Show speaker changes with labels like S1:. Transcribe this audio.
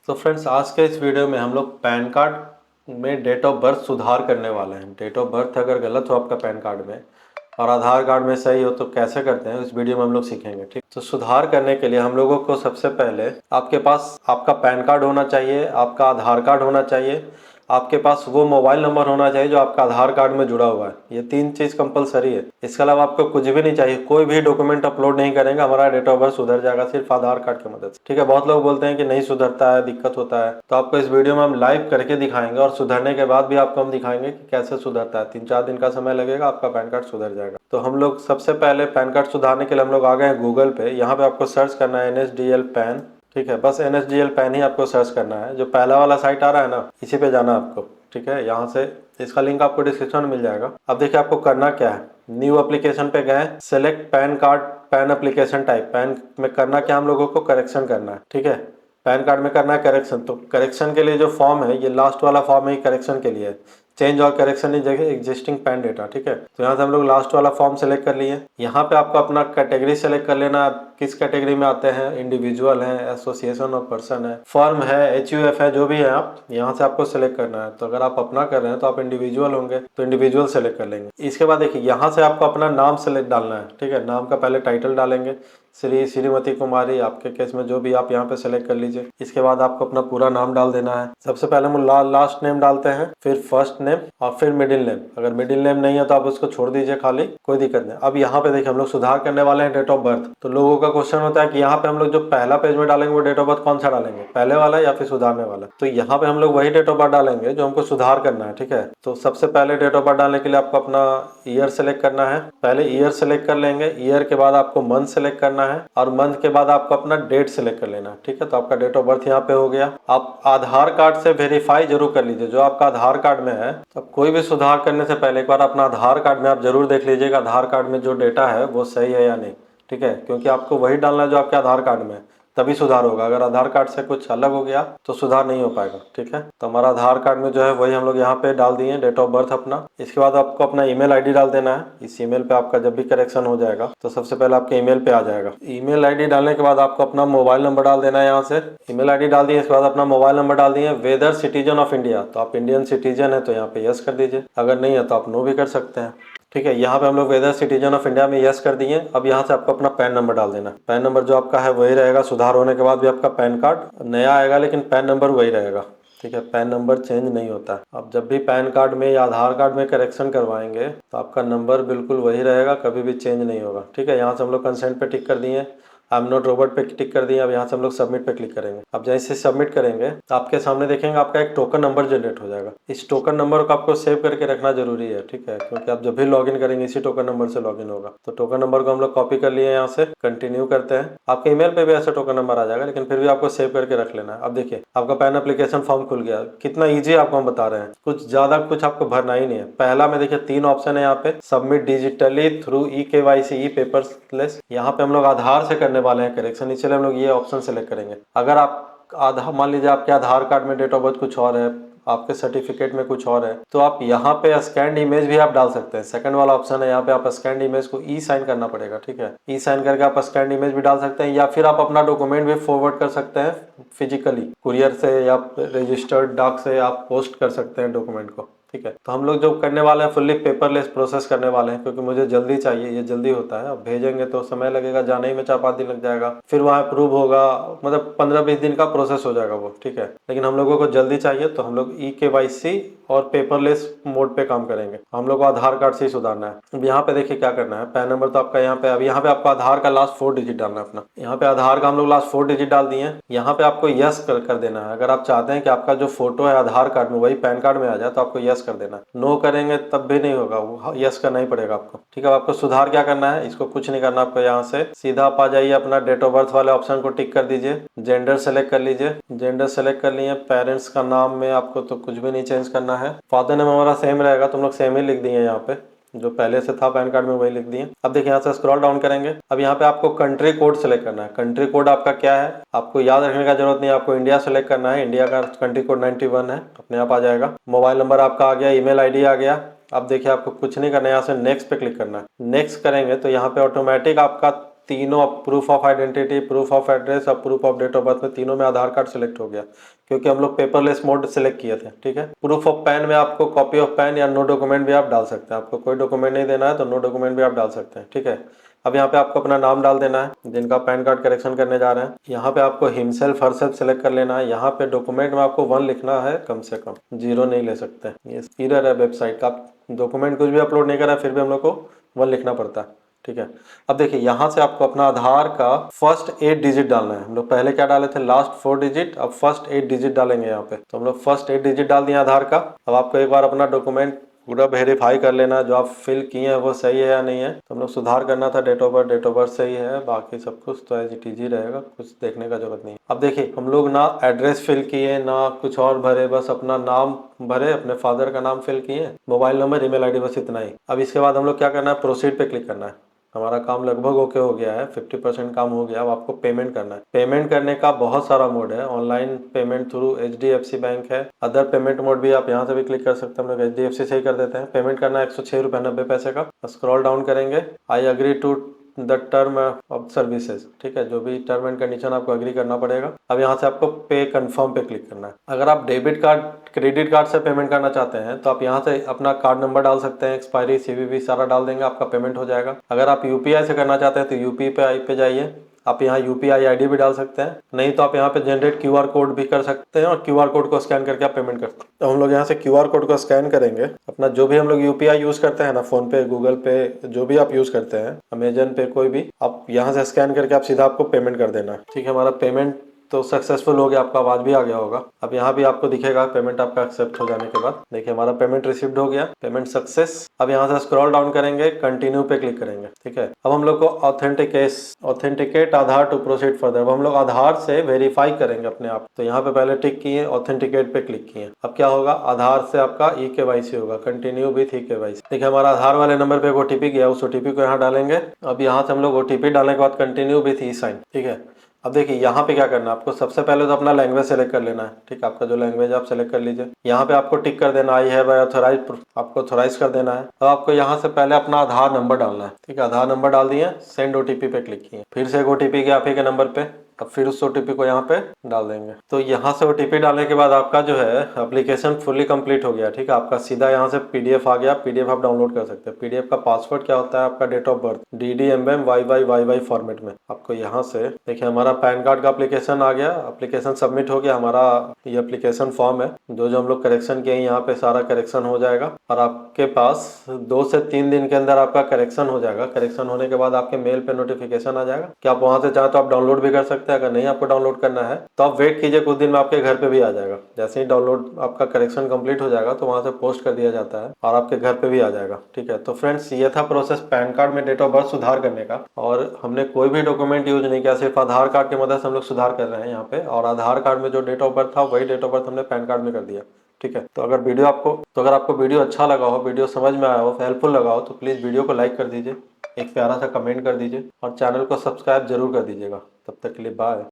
S1: तो फ्रेंड्स, आज के इस वीडियो में हम लोग पैन कार्ड में डेट ऑफ बर्थ सुधार करने वाले हैं। डेट ऑफ बर्थ अगर गलत हो आपका पैन कार्ड में और आधार कार्ड में सही हो तो कैसे करते हैं, इस वीडियो में हम लोग सीखेंगे। ठीक, तो सुधार करने के लिए हम लोगों को सबसे पहले आपके पास आपका पैन कार्ड होना चाहिए, आपका आधार कार्ड होना चाहिए, आपके पास वो मोबाइल नंबर होना चाहिए जो आपका आधार कार्ड में जुड़ा हुआ है। ये तीन चीज़ कंपलसरी है। इसके अलावा आपको कुछ भी नहीं चाहिए, कोई भी डॉक्यूमेंट अपलोड नहीं करेंगे, हमारा डेट ऑफ बर्थ सुधर जाएगा सिर्फ आधार कार्ड की मदद से। ठीक है, बहुत लोग बोलते हैं कि नहीं सुधरता है, दिक्कत होता है, तो आपको इस वीडियो में हम लाइव करके दिखाएंगे और सुधरने के बाद भी आपको हम दिखाएंगे कि कैसे सुधरता है। 3-4 दिन का समय लगेगा, आपका पैन कार्ड सुधर जाएगा। तो हम लोग सबसे पहले पैन कार्ड सुधारने के लिए हम लोग आ गए हैं गूगल पे। यहाँ पे आपको सर्च करना है NSDL पैन। ठीक है, बस NSDL पैन ही आपको सर्च करना है। जो पहला वाला साइट आ रहा है ना, इसी पे जाना है आपको। ठीक है, यहाँ से इसका लिंक आपको डिस्क्रिप्शन में मिल जाएगा। अब देखिए आपको करना क्या है। न्यू एप्लीकेशन पे गए, select pan card pan application type. Pan में करना क्या, हम लोगों को करेक्शन करना है। ठीक है, पैन कार्ड में करना है करेक्शन। तो करेक्शन के लिए जो फॉर्म है, ये लास्ट वाला फॉर्म है, करेक्शन के लिए चेंज और करेक्शन इन जगह एग्जिस्टिंग पैन डेटा। ठीक है, तो यहाँ से हम लोग लास्ट वाला फॉर्म सेलेक्ट कर लिए। यहाँ पे आपको अपना कैटेगरी सेलेक्ट कर लेना, आप किस कैटेगरी में आते हैं, इंडिविजुअल है, एसोसिएशन ऑफ पर्सन है, फर्म है, HUF है, जो भी है आप यहाँ से आपको सेलेक्ट करना है। तो अगर आप अपना कर रहे हैं तो आप इंडिविजुअल होंगे तो इंडिविजुअल सेलेक्ट कर लेंगे। इसके बाद देखिए यहाँ से आपको अपना नाम सेलेक्ट डालना है। ठीक है, नाम का पहले टाइटल डालेंगे, श्रीमती कुमारी, आपके केस में जो भी आप यहाँ पे सेलेक्ट कर लीजिए। इसके बाद आपको अपना पूरा नाम डाल देना है। सबसे पहले हम लास्ट नेम डालते हैं, फिर फर्स्ट नेम और फिर मिडिल नेम। अगर मिडिल नेम नहीं है तो आप उसको छोड़ दीजिए खाली, कोई दिक्कत नहीं। अब यहाँ पे देखिए हम लोग सुधार करने वाले हैं डेट ऑफ बर्थ। तो लोगों का क्वेश्चन होता है कि यहाँ पे हम लोग जो पहला पेज में डालेंगे वो डेट ऑफ बर्थ कौन सा डालेंगे, पहले वाला या फिर सुधारने वाला। तो यहाँ पे हम लोग वही डेट ऑफ बर्थ डालेंगे जो हमको सुधार करना है। ठीक है, तो सबसे पहले डेट ऑफ बर्थ डालने के लिए आपको अपना ईयर सेलेक्ट करना है। पहले ईयर सेलेक्ट कर लेंगे, ईयर के बाद आपको मंथ सेलेक्ट करना है और मंथ के बाद आपको अपना डेट सेलेक्ट कर लेना है। ठीक है, तो आपका डेट ऑफ बर्थ यहाँ पे हो गया। आप आधार कार्ड से वेरीफाई जरूर कर लीजिए जो आपका आधार कार्ड में है। तो कोई भी सुधार करने से पहले एक बार अपना आधार कार्ड में आप जरूर देख लीजिएगा आधार कार्ड में जो डेटा है वो सही है या नहीं। ठीक है, क्योंकि आपको वही डालना है जो आपके आधार कार्ड में है, तभी सुधार होगा। अगर आधार कार्ड से कुछ अलग हो गया तो सुधार नहीं हो पाएगा। ठीक है, तो हमारा आधार कार्ड में जो है वही हम लोग यहाँ पे डाल दिए डेट ऑफ बर्थ अपना। इसके बाद आपको अपना ईमेल आईडी डाल देना है। इस ईमेल पे आपका जब भी करेक्शन हो जाएगा तो सबसे पहले आपके ईमेल पे आ जाएगा। ईमेल आईडी डालने के बाद आपको अपना मोबाइल नंबर डाल देना है। यहाँ से ईमेल आईडी डाल दिए, इसके बाद अपना मोबाइल नंबर डाल दिए। वेदर सिटीजन ऑफ इंडिया, तो आप इंडियन सिटीजन है तो यहाँ पे यस कर दीजिए, अगर नहीं है तो आप नो भी कर सकते हैं। ठीक है, यहाँ पे हम लोग वेदर सिटीजन ऑफ इंडिया में यस कर दिए। अब यहाँ से आपको अपना पैन नंबर डाल देना। पैन नंबर जो आपका है वही रहेगा, सुधार होने के बाद भी आपका पैन कार्ड नया आएगा लेकिन पैन नंबर वही रहेगा। ठीक है, पैन नंबर चेंज नहीं होता है। अब जब भी पैन कार्ड में या आधार कार्ड में करेक्शन करवाएंगे तो आपका नंबर बिल्कुल वही रहेगा, कभी भी चेंज नहीं होगा। ठीक है, यहाँ से हम लोग कंसेंट पे टिक कर दिए, आई एम नॉट रोबोट पे टिक कर दिए। अब यहाँ से हम लोग सबमिट पे क्लिक करेंगे। अब जैसे सबमिट करेंगे तो आपके सामने देखेंगे आपका एक टोकन नंबर जनरेट हो जाएगा। इस टोकन नंबर को आपको सेव करके रखना जरूरी है। ठीक है, क्योंकि आप जब भी लॉगिन करेंगे इसी टोकन नंबर से लॉगिन होगा। तो टोकन नंबर को हम लोग कॉपी कर लिए, यहाँ से कंटिन्यू करते हैं। आपके ईमेल पे भी ऐसा टोकन नंबर आ जाएगा लेकिन फिर भी आपको सेव करके रख लेना है। अब देखिए आपका पैन एप्लीकेशन फॉर्म खुल गया। कितना ईजी आपको हम बता रहे हैं, कुछ ज्यादा कुछ आपको भरना ही नहीं है। पहला में देखिए 3 ऑप्शन है यहाँ पे, सबमिट डिजिटली थ्रू eKYC ई पेपरलेस। यहाँ पे हम लोग आधार से करने वाले हैं करेक्शन, इसलिए हम लोग ये ऑप्शन सेलेक्ट करेंगे। अगर आप आधार, मान लीजिए आपके आधार कार्ड में डेट ऑफ बर्थ कुछ और है, आपके सर्टिफिकेट में कुछ और है, तो आप यहाँ पे स्कैन्ड इमेज भी आप डाल सकते हैं। सेकंड वाला ऑप्शन है, यहाँ पे आप स्कैन्ड इमेज को ई साइन करना पड़ेगा। ठीक है, ई साइन करके आप स्कैन्ड इमेज भी डाल सकते हैं, या फिर आप अपना डॉक्यूमेंट भी फॉरवर्ड कर सकते हैं फिजिकली, कुरियर से या रजिस्टर्ड डाक से आप पोस्ट कर सकते हैं डॉक्यूमेंट को। ठीक है, तो हम लोग जो करने वाले हैं फुल्ली पेपरलेस प्रोसेस करने वाले हैं, क्योंकि मुझे जल्दी चाहिए, ये जल्दी होता है। अब भेजेंगे तो समय लगेगा, जाने ही में 4-5 दिन लग जाएगा, फिर वहाँ अप्रूव होगा, मतलब 15-20 दिन का प्रोसेस हो जाएगा वो। ठीक है, लेकिन हम लोगों को जल्दी चाहिए तो हम लोग eKYC और पेपरलेस मोड पे काम करेंगे। हम लोग को आधार कार्ड से ही सुधारना है। अब यहाँ पे देखिए क्या करना है, पैन नंबर तो आपका यहाँ पे, अब यहाँ पे आपको आधार का लास्ट 4 डिजिट डालना है अपना। यहाँ पे आधार का हम लोग लास्ट 4 डिजिट डाल दिए। यहाँ पे आपको यस कर देना है। अगर आप चाहते हैं कि आपका जो फोटो है आधार कार्ड में वही पैन कार्ड में आ जाए तो आपको यस कर देना। नो करेंगे तब भी नहीं होगा, वो यस करना ही पड़ेगा आपको। ठीक है, आपको सुधार क्या करना है, इसको कुछ नहीं करना आपको। यहाँ से सीधा आप आ जाइए, अपना डेट ऑफ बर्थ वाले ऑप्शन को टिक कर दीजिए, जेंडर सेलेक्ट कर लीजिए। जेंडर सेलेक्ट कर लिए, पेरेंट्स का नाम में आपको तो कुछ भी नहीं चेंज करना है। फादर नेम हमारा सेम रहेगा, तुम लोग सेम ही लिख दिए यहाँ पे, जो पहले से था पैन कार्ड में वही लिख दिए। अब देखिए यहाँ से स्क्रॉल डाउन करेंगे। अब यहाँ पे आपको कंट्री कोड सेलेक्ट करना है। कंट्री कोड आपका क्या है आपको याद रखने का जरूरत नहीं है, आपको इंडिया सेलेक्ट करना है। इंडिया का कंट्री कोड 91 है, अपने आप आ जाएगा। मोबाइल नंबर आपका आ गया, ईमेल आईडी आ गया। अब देखिए आपको कुछ नहीं करना है, यहाँ से नेक्स्ट पे क्लिक करना है। नेक्स्ट करेंगे तो यहाँ पे ऑटोमेटिक आपका तीनों proof of identity, proof of address और proof of date of birth में तीनों में आधार कार्ड सेलेक्ट हो गया, क्योंकि हम लोग पेपरलेस मोड सेलेक्ट किए थे। ठीक है, प्रूफ ऑफ पैन में आपको कॉपी ऑफ पैन या नो डॉक्यूमेंट भी आप डाल सकते हैं। आपको कोई डॉक्यूमेंट नहीं देना है तो नो डॉक्यूमेंट भी आप डाल सकते हैं। ठीक है, अब यहाँ पे आपको अपना नाम डाल देना है जिनका पैन कार्ड करेक्शन करने जा रहे हैं। यहाँ पे आपको हिमसेल्फ हरसेल्फ सेलेक्ट कर लेना है। यहाँ पे डॉक्यूमेंट में आपको 1 लिखना है कम से कम, 0 नहीं ले सकते। ये एरर है वेबसाइट का, आप डॉक्यूमेंट कुछ भी अपलोड नहीं करा फिर भी हम लोग को 1 लिखना पड़ता है। ठीक है, अब देखिए यहाँ से आपको अपना आधार का फर्स्ट 8 डिजिट डालना है। हम लोग पहले क्या डाले थे, लास्ट 4 डिजिट, अब फर्स्ट 8 डिजिट डालेंगे यहाँ पे। तो हम लोग फर्स्ट 8 डिजिट डाल दिए आधार का। अब आपको एक बार अपना डॉक्यूमेंट पूरा वेरीफाई कर लेना, जो आप फिल किए हैं वो सही है या नहीं है। तो हम लोग सुधार करना था, डेट ऑफ बर्थ सही है, बाकी सब कुछ तो एज इट इज ही रहेगा, कुछ देखने का जरूरत नहीं है। अब देखिए हम लोग ना एड्रेस फिल किए ना कुछ और भरे, बस अपना नाम भरे, अपने फादर का नाम फिल किए, मोबाइल नंबर, ईमेल आईडी, बस इतना ही। अब इसके बाद हम लोग क्या करना है, प्रोसीड पे क्लिक करना है। हमारा काम लगभग ओके हो गया है, 50% काम हो गया। अब आपको पेमेंट करना है। पेमेंट करने का बहुत सारा मोड है, online payment through HDFC bank है, अदर पेमेंट मोड भी आप यहाँ से भी क्लिक कर सकते हैं। हम लोग HDFC से ही कर देते हैं। पेमेंट करना है 106 रुपये 90 पैसे का। स्क्रॉल डाउन करेंगे, I agree to the term of services. ठीक है, जो भी टर्म एंड कंडीशन आपको एग्री करना पड़ेगा। अब यहाँ से आपको पे कंफर्म पे क्लिक करना है। अगर आप डेबिट कार्ड क्रेडिट कार्ड से पेमेंट करना चाहते हैं तो आप यहाँ से अपना कार्ड नंबर डाल सकते हैं, एक्सपायरी CVV सारा डाल देंगे, आपका पेमेंट हो जाएगा। अगर आप UPI से करना चाहते हैं तो UPI पे जाइए, आप यहाँ UPI ID भी डाल सकते हैं, नहीं तो आप यहाँ पे जनरेट QR कोड भी कर सकते हैं और QR कोड को स्कैन करके आप पेमेंट करते हैं। तो हम लोग यहाँ से QR कोड को स्कैन करेंगे। अपना जो भी हम लोग UPI यूज़ करते हैं ना, फोन पे, गूगल पे, जो भी आप यूज़ करते हैं, अमेजन पे, कोई भी, आप यहाँ से स्कैन करके आप सीधा आपको पेमेंट कर देना है। ठीक है, हमारा पेमेंट तो सक्सेसफुल हो गया, आपका आवाज भी आ गया होगा। अब यहाँ भी आपको दिखेगा पेमेंट आपका एक्सेप्ट हो जाने के बाद। देखिए हमारा पेमेंट रिसीव्ड हो गया, पेमेंट सक्सेस। अब यहाँ से स्क्रॉल डाउन करेंगे, कंटिन्यू पे क्लिक करेंगे। ठीक है, अब हम लोग को authenticate Aadhaar to proceed further. अब हम लोग आधार से वेरीफाई करेंगे अपने आप। तो यहाँ पे पहले टिक किए, ऑथेंटिकेट पे क्लिक किए। अब क्या होगा, आधार से आपका eKYC होगा, कंटिन्यू विथ eKYC। देखिए हमारा आधार वाले नंबर पे OTP गया, उस OTP को यहाँ डालेंगे। अब यहाँ से हम लोग OTP डालने के बाद कंटिन्यू विथ e-साइन। ठीक है, अब देखिए यहाँ पे क्या करना है, आपको सबसे पहले तो अपना लैंग्वेज सेलेक्ट कर लेना है। ठीक है, आपका जो लैंग्वेज आप सेलेक्ट कर लीजिए। यहाँ पे आपको टिक कर देना, आई हैव ऑथराइज, आपको ऑथराइज कर देना है। अब आपको यहाँ से पहले अपना आधार नंबर डालना है। ठीक है, आधार नंबर डाल दिए, सेंड OTP पे क्लिक किए, फिर से एक OTP गया आप ही के नंबर पे। अब फिर उस OTP को यहाँ पे डाल देंगे। तो यहाँ से OTP डालने के बाद आपका जो है एप्लीकेशन फुली कंप्लीट हो गया। ठीक है, आपका सीधा यहाँ से PDF आ गया, PDF आप डाउनलोड कर सकते हैं। PDF का पासवर्ड क्या होता है, आपका date of birth, DD MM YY format में। आपको यहाँ से देखिए हमारा पैन कार्ड का एप्लीकेशन आ गया, एप्लीकेशन सबमिट हो गया। हमारा ये एप्लीकेशन फॉर्म है, जो हम लोग करेक्शन किए यहाँ पे सारा करेक्शन हो जाएगा और आपके पास 2 से 3 दिन के अंदर आपका करेक्शन हो जाएगा। करेक्शन होने के बाद आपके मेल पे नोटिफिकेशन आ जाएगा कि आप वहाँ से चाहे तो आप डाउनलोड भी कर सकते हैं। अगर नहीं आपको डाउनलोड करना है तो आप वेट कीजिए, कुछ दिन में आपके घर पे भी आ जाएगा। जैसे ही डाउनलोड आपका करेक्शन कंप्लीट हो जाएगा तो वहाँ से पोस्ट कर दिया जाता है और आपके घर पे भी आ जाएगा। ठीक है, तो फ्रेंड्स ये था प्रोसेस पैन कार्ड में डेट ऑफ बर्थ सुधार करने का। और हमने कोई भी डॉक्यूमेंट यूज नहीं किया, सिर्फ आधार कार्ड की मदद से हम लोग सुधार कर रहे हैं यहाँ पे। और आधार कार्ड में जो डेट ऑफ बर्थ था वही डेट ऑफ बर्थ हमने पैन कार्ड में कर दिया। ठीक है, तो अगर आपको वीडियो अच्छा लगा हो, वीडियो समझ में आया हो, हेल्पफुल लगा हो, तो प्लीज़ वीडियो को लाइक कर दीजिए, एक प्यारा सा कमेंट कर दीजिए और चैनल को सब्सक्राइब जरूर कर दीजिएगा। तब तक के लिए बाय।